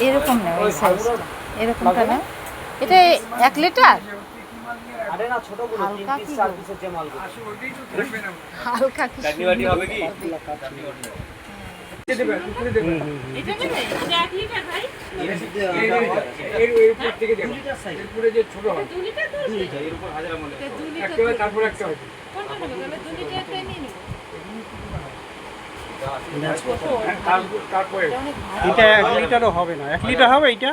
এরকম না, ওই সাইজটা এরকমটা না, এটা 1 লিটার। হালকা কি হবে কি? এটা 1 লিটারও হবে না, 1 লিটার হবে এইটা।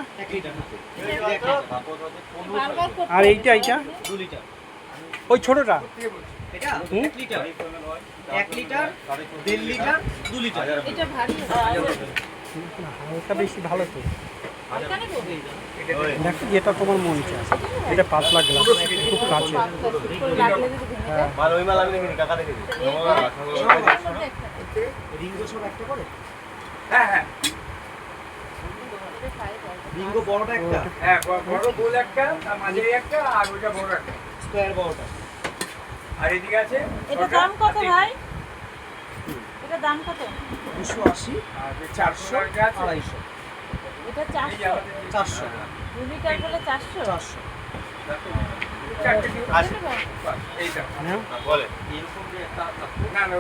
আর এইটা 2 লিটার, ওই ছোটটা এটা 1 লিটার, 1 লিটার, 1.5 লিটার, 2 লিটার। এটা ভারী, হালকা বেশি ভালো তো। দেখো যেটা তোমার মন চায়, এটা পাতলা গ্লাস, খুব কাছে। রিঙ্গো সব একটা করে, হ্যাঁ হ্যাঁ, রিঙ্গো বড়টা একটা, হ্যাঁ বড় গোল একটা, আর মাঝে একটা, আর ওইটা বড় একটা স্কয়ার বড়টা। আর এদিকে আছে, এটা দাম কত ভাই? এটা দাম কত? 280, আর 400, 250। এটা 400, 400 2 লিটার বলে 400, 400। এইটা বলে না না,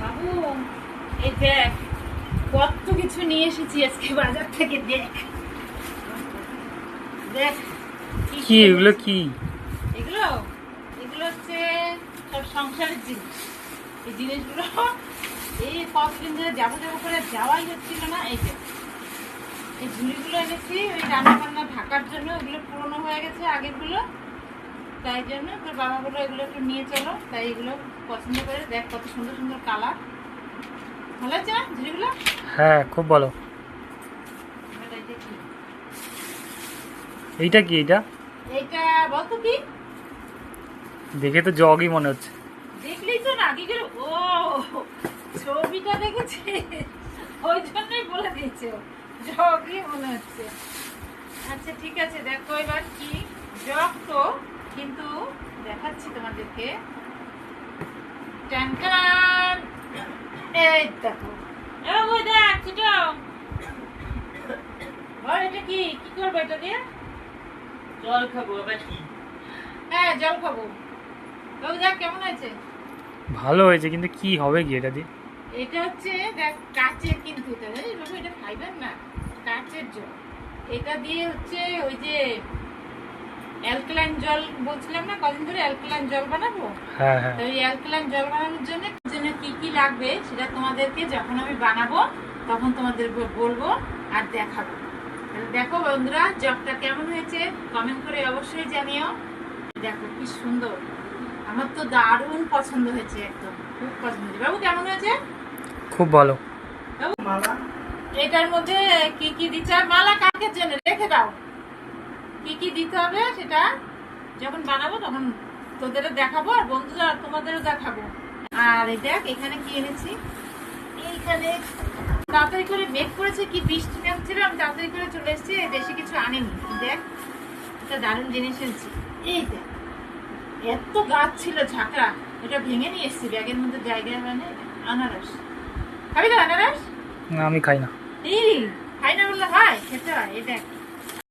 বাবু এই দেখ কত কিছু নিয়ে এসেছি আজকে বাজার থেকে। দেখ দেখ কি এগুলো, কি এগুলো? এগুলো হচ্ছে সব সংসারের জিনিস। এই জিনিসগুলো এই কতদিন ধরে যাবো যাবো করে যাওয়াই হচ্ছিল না। এই যে এই ঝুড়িগুলো এনেছি ওই রান্না বান্না ঢাকার জন্য, ওগুলো পুরোনো হয়ে গেছে আগেরগুলো, তাই জন্য তোর বাবা বললো এগুলো একটু নিয়ে চলো, তাই এগুলো পছন্দ করে। দেখ কত সুন্দর সুন্দর কালার, ভালো আছে না ঝুড়িগুলো? হ্যাঁ খুব ভালো। এইটা কি? এইটা বলতো কি? দেখে তো জগই মনে হচ্ছে। দেখলেই তো না কি করে, ও ছবিটা দেখেছে ওই জন্যই বলে দিয়েছে জগই মনে হচ্ছে। আচ্ছা ঠিক আছে, দেখো এবার কি জগ তো, কিন্তু দেখাচ্ছি তোমাদেরকে। টানটান, এই দেখো, ওই দেখ ছোটো, এটা কি কি করবো এটা দিয়ে? জল খাবো। আবার কি? হ্যাঁ জল খাবো। বাবু দেখ কেমন হয়েছে? ভালো হয়েছে, কিন্তু কি হবে কি এটা দিয়ে? এটা হচ্ছে দেখ কাচের, কিন্তু এটা বাবু এটা ফাইবার না, কাচের জল। এটা দিয়ে হচ্ছে ওই যে অ্যালকালাইন জল বলছিলাম না কদিন ধরে, অ্যালকালাইন জল বানাবো। হ্যাঁ হ্যাঁ, তো এই অ্যালকালাইন জল বানানোর জন্য কি কি লাগবে সেটা তোমাদেরকে যখন আমি বানাবো তখন তোমাদের বলবো আর দেখাবো। দেখো বন্ধুরা জগটা কেমন হয়েছে কমেন্ট করে অবশ্যই জানিও। দেখো কি সুন্দর, আমার তো দারুণ পছন্দ হয়েছে, একদম খুব পছন্দ হয়েছে। বাবু কেমন হয়েছে? খুব ভালো। এটার মধ্যে কি কি দিতে হবে, মালা কাকের জন্য রেখে দাও, কি কি দিতে হবে সেটা যখন বানাবো তখন তোদেরও দেখাবো, আর বন্ধুরা তোমাদেরও দেখাবো। আর এই দেখ এখানে কি এনেছি, এইখানে তাড়াতাড়ি করে মেঘ করেছে, কি বৃষ্টি নামছিল, আমি তাড়াতাড়ি করে চলে এসেছি, বেশি কিছু আনিনি। দেখ একটা দারুণ জিনিস এনেছি, এই দেখ এত গাছ ছিল ঝাঁকড়া, এটা ভেঙে নিয়ে এসেছি ব্যাগের মধ্যে জায়গায়, মানে আনারস। খাবি তো আনারস? আমি খাই না। এই খাই না বললে হয়, খেতে হয়। এই দেখ